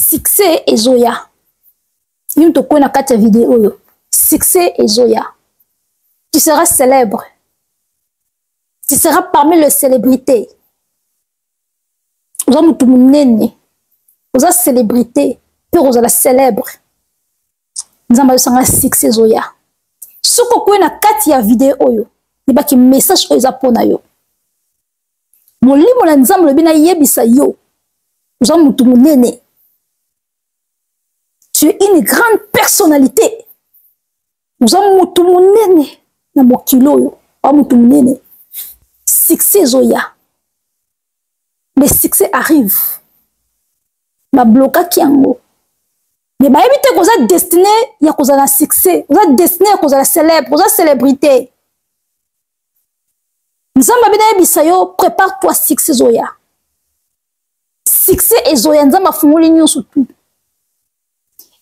succès ezoya. Nous te connaissons 4 vidéos. Succès ezoya. Tu seras célèbre. Tu seras parmi les célébrités. Vous avez tout le monde. Vous avez célébrité. Puis vous avez célèbre. Nous avons un succès ezoya. Ce que vous connaissez 4 vidéos. Il y a un message aux Japonais. Mon livre, mon ensemble, bien yebisa yo. Vous avez tout le monde. Tu es une grande personnalité. Vous avez tout le monde. Na mo kilo yo. Succès zoya. Le succès arrive. Ma bloca kiango. Mais bah évitez que vous êtes destiné à cause de la succès. Vous êtes destiné à cause de la célèbre. Vous êtes célébrité. Nzamba bina bisayo prépare-toi succès zoya. Succès et zoya nzamba fungoli nyonso tout.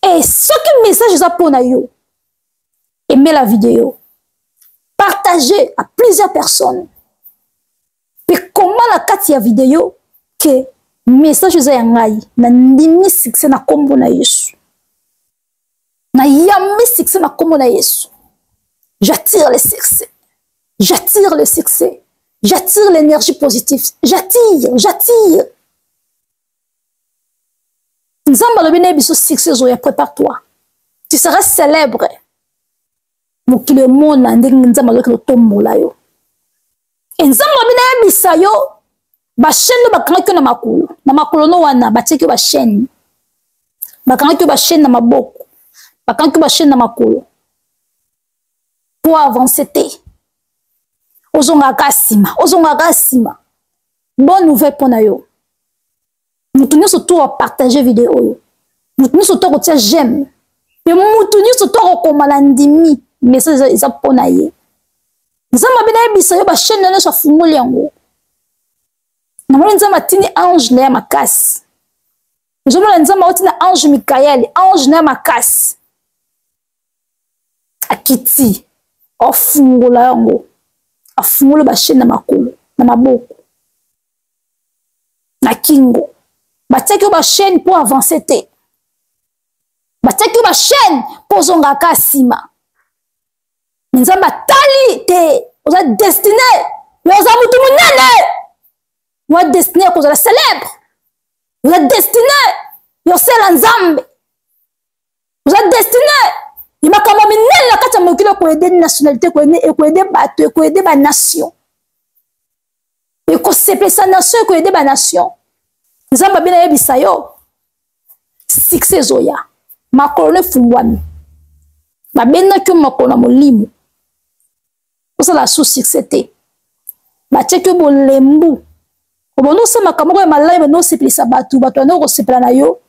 Et ce qui message est pour yo. Aimez la vidéo. Partagez à plusieurs personnes. Et comment la carte ya vidéo que message est ngai na ndimi succès na kombo na Yesu. Na yami succès na kombo na Yesu. J'attire le succès. J'attire le succès. J'attire l'énergie positive. J'attire. Nzamba lobine biso succès zoya, prépare-toi. Tu seras célèbre. Pour que le monde ande nzamba lo tombola yo. Nzamba lobine bisayo ba chaîne bakanga na makulu. Na makulu no wana ba teki ba chaîne. Bakanga ba chaîne na maboko. Bakanga ba chaîne na makulu. Pour avancer te. Ozonga kasima. Bonne nouvelle pour yo. Nous tenons surtout à partager vidéo. Nous tenons surtout à dire j'aime. Et nous tenons surtout à commander mais ça c'est pour naïe. Nous avons bien aimé ba chaîne na so fungoli yango. Na mwana nzama tini ange na makasi. Nous avons nzama otina ange Michael, ange na makasi. Akiti ofungola yango. Afungola ba chaîne na makolo, na maboko. Na kingo. Bateki ba chaîne pour avancer te. Bateki ba chaîne pour zonga kasima. Nzamba tali te. Vous êtes destiné. Vous êtes destiné à cause de la célèbre. Vous êtes destiné. Vous êtes destiné. Il m'a quand même mis la carte à mon kilo pour aider une nationalité, pour aider bateau, pour aider ma nation. Et qu'on s'appelle sa nation, pour aider ma nation. Nzamba bien aimé bisayo. Succès zoya. Ma colonne fungwami. Ma bena que ma colonne molimo. Pour ça la sous succès. Ma tcheke bo lembu. Obono se makamoko ya malai no sepli sabatu bato na ko sepla na yo.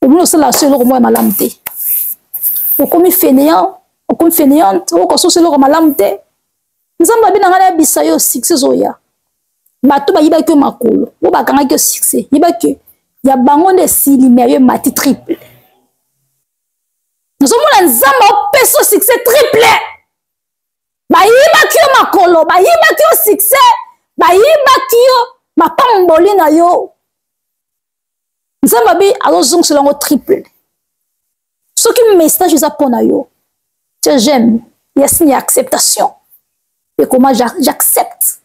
Obono se la selo mo ya malamte. Okomi fainéant, okomi fainéante, oko so selo ko malamte. Nzamba bina ngana bisayo succès zoya. Bato ba yiba ke makolo. Bo ba kanga ke succès. Yiba ke ya bango de sili mais yo mati triple. Nous sommes nzamba o peso succès triple. Ba yiba ke makolo, ba yiba ke succès. Ba yiba ke ma pamboli na yo. Nzamba bi alozong selon triple. Ce qui me message est pour yo. Que j'aime, il y a signe acceptation. Et comment j'accepte.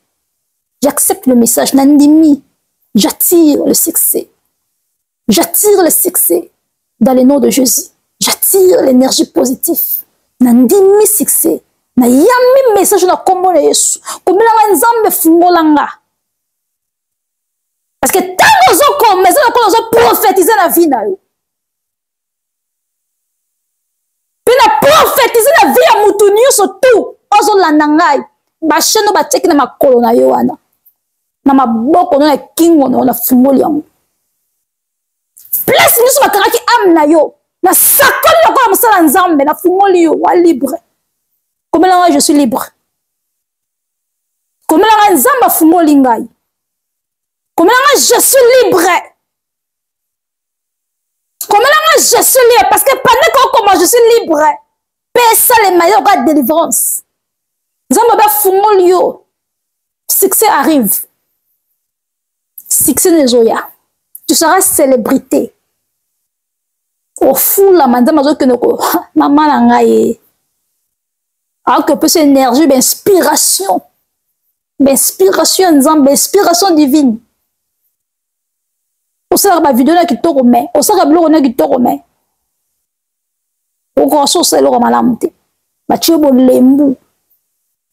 J'accepte le message. Nandimi, j'attire le succès. J'attire le succès dans le nom de Jésus. J'attire l'énergie positive. Nandimi succès. Na yami message na kombo na Yesu. Komela nzambe fungolanga. Parce que tant que vous commencez à prophétiser la vie na yo. Puis na prophétiser la vie ya mutu nyonso tout. Ozo landa ngai. Ba cheno ba teki na makolo na yo wana. Na maboko na kingo na fungoli yango. Place nyonso bakangaki ame na yo. Na sakoli lokola mosala nzambe na fungoli yo wa libre. Comment là je suis libre? Comment là nzamba fungoli ngai? Comment là je suis libre? Comment là je suis libre? Parce que pendant comment je suis libre, ça les meilleurs de délivrance. Nzamba ba fungoli yo. Succès arrive. Succès nezoya. Tu seras célébrité. Au fou, la madame, maman nangaye. Alors que peut cette énergie d'inspiration. D'inspiration divine. Au sein de la vidéo, qui te remet. Au sein de la vidéo, qui te remet. Au grand sens, c'est le ramalamte. Ma tu es bon lembu.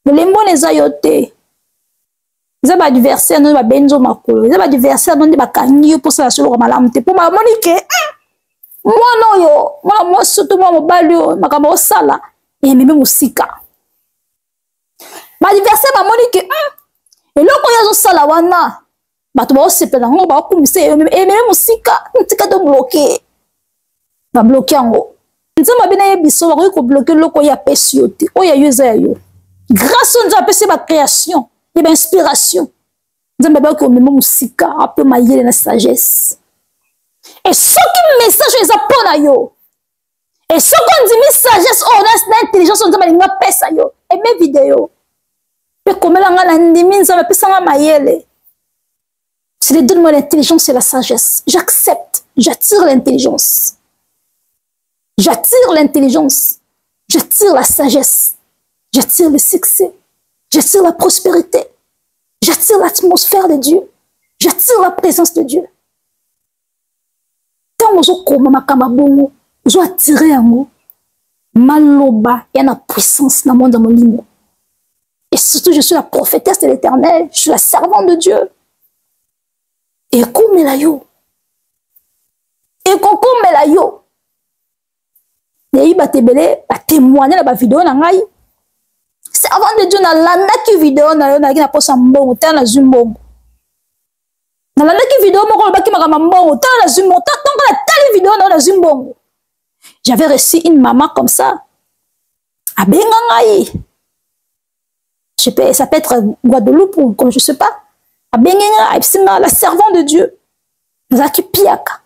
Le lembu les ayote. Ils ont adversaire, non, benzo makolo. Ils ont adversaire, non, ba kangi pour ça sur le ramalamte. Pour ma monique. Moi non yo. Moi surtout moi mo balio. Ma kamo sala. Et même musika. Ma adversaire ma monique. Et là quand ils ont sala wana. Ba to ba se pena ngo ba kumise. Et même musika. Musika to bloquer. Ba bloquer ngo. Nzamba bina yebiso ba ko bloquer loko ya pesiote. O ya yuza yo. Grâce à Dieu c'est ma création, et ma inspiration. Nzamba ba ko memo musika, un peu mailler na sagesse. Et ce qui message les apona yo. Et ce qu'on dit sagesse on a l'intelligence on dit ma pesa yo. Et mes vidéos. Pe komela nga na ndimi nzamba pesa nga mayele. C'est les donne-moi l'intelligence et la sagesse. J'accepte, j'attire l'intelligence. J'attire l'intelligence, j'attire la sagesse, j'attire le succès, j'attire la prospérité, j'attire l'atmosphère de Dieu, j'attire la présence de Dieu. Quand vous avez vous attiré un mot, maloba, il y a une puissance dans le monde de mon limon. Et surtout, je suis la prophétesse de l'Éternel, je suis la servante de Dieu. Et comme la yo, et comme la yo. Il a témoigné la vidéo na ngai. C'est avant de Dieu na landa ki vidéo na yo na ki na posa mbongo ta na zumbongo. Na landa ki vidéo moko ba ki makama mbongo ta na zumbongo ta tonga la tali vidéo na zumbongo. J'avais reçu une maman comme ça. A benga ngai. Ça peut être Guadeloupe ou comme je sais pas. A benga ngai, c'est la servante de Dieu. Zaki piaka.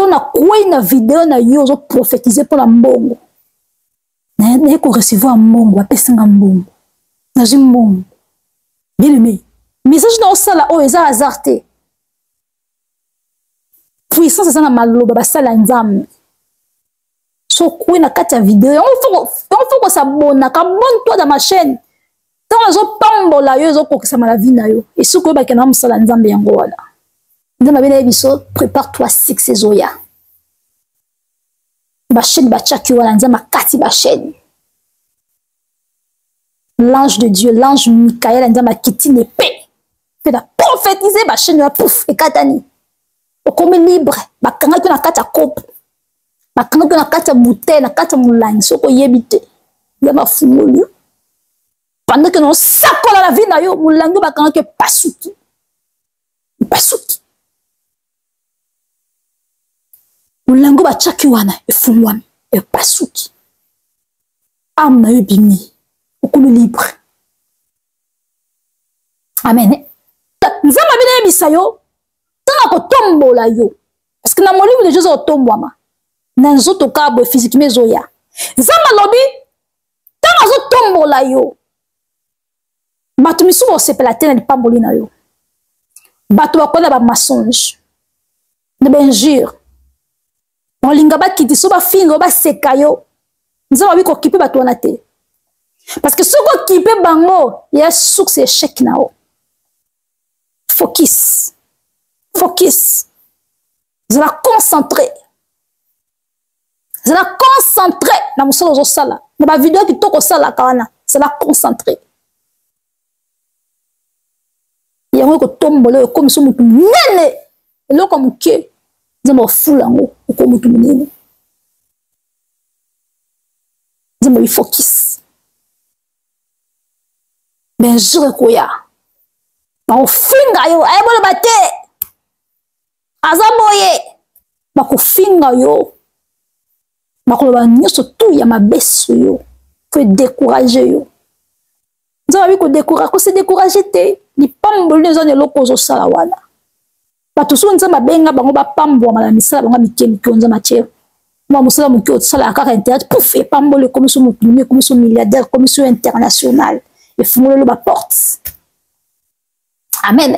On a quoi une vidéo na yo zo prophétiser pour la mbongo. Na ko recevoir mbongo, ba pesinga mbongo. Na jimbongo. Bien aimé. Message na osala o eza hasardé. Puissance eza na maloba ba sala nzambe. So quoi na kati ya vidéo, on faut que ça bonne, abonne-toi dans ma chaîne. Tant zo pambola yo zo kokisa la vie na yo. Et soko ba kana musala nzambe yango wala. Prépare-toi succès zoya. L'ange de Dieu, l'ange Michael, a quitté l'épée. Fait la prophétiser, ma chaîne, pouf, et katani. Au comme libre, ma kanga na kata coupe. Ma kanga na kata bouteille, na kata moulagne, soko yebite. Ya ma fumolu. Pendant que nous sacola la vie na yo, moulagne, ma kanga ke pasuki. Pasuki. Mulango ba chaki wana efungwami epasuki amna yo bimi okumi libre. Amen. Nzamba bina yebisa yo tanga kotombola yo parce que na molimo de Jésus otombwama na nzoto kabo physiquement zoya. Nzamba lobi tanga zo tombola yo bato misu bo sepela tena di pamboli na yo bato bakona ba mensonge de benjure. On lingaba kiti so ba fingo ba sekayo. Nzaba bi ko kipe ba tona te. Parce que soko kipe bango, ya souk c'est échec nao. Focus. Focus. Vous allez concentrer. Vous allez concentrer na musolo zo sala. Na ba vidéo ki toko sala kana, c'est la concentrer. Yango ko tombolo comme so mutu nene. Elo comme que Nzamba fulango uko mutu munene. Nzamba bi focus. Ben jure koya. Ba finga yo ay bolo bate. Azaboye. Ba ko finga yo. Ba ko ba nyoso tout ya mabeso yo. Faut décourager yo. Nzamba bi ko décourager, ko se décourager te. Ni pambolo ne zone lokozo sala wana. Bato so nzamba benga bango ba pambwa mala misala bango mikemi konza mache. Moi musala mukyo sala kaka internet pouf et pambole comme so mukumi comme so milliardaire comme so international et fumolo ba porte. Amen.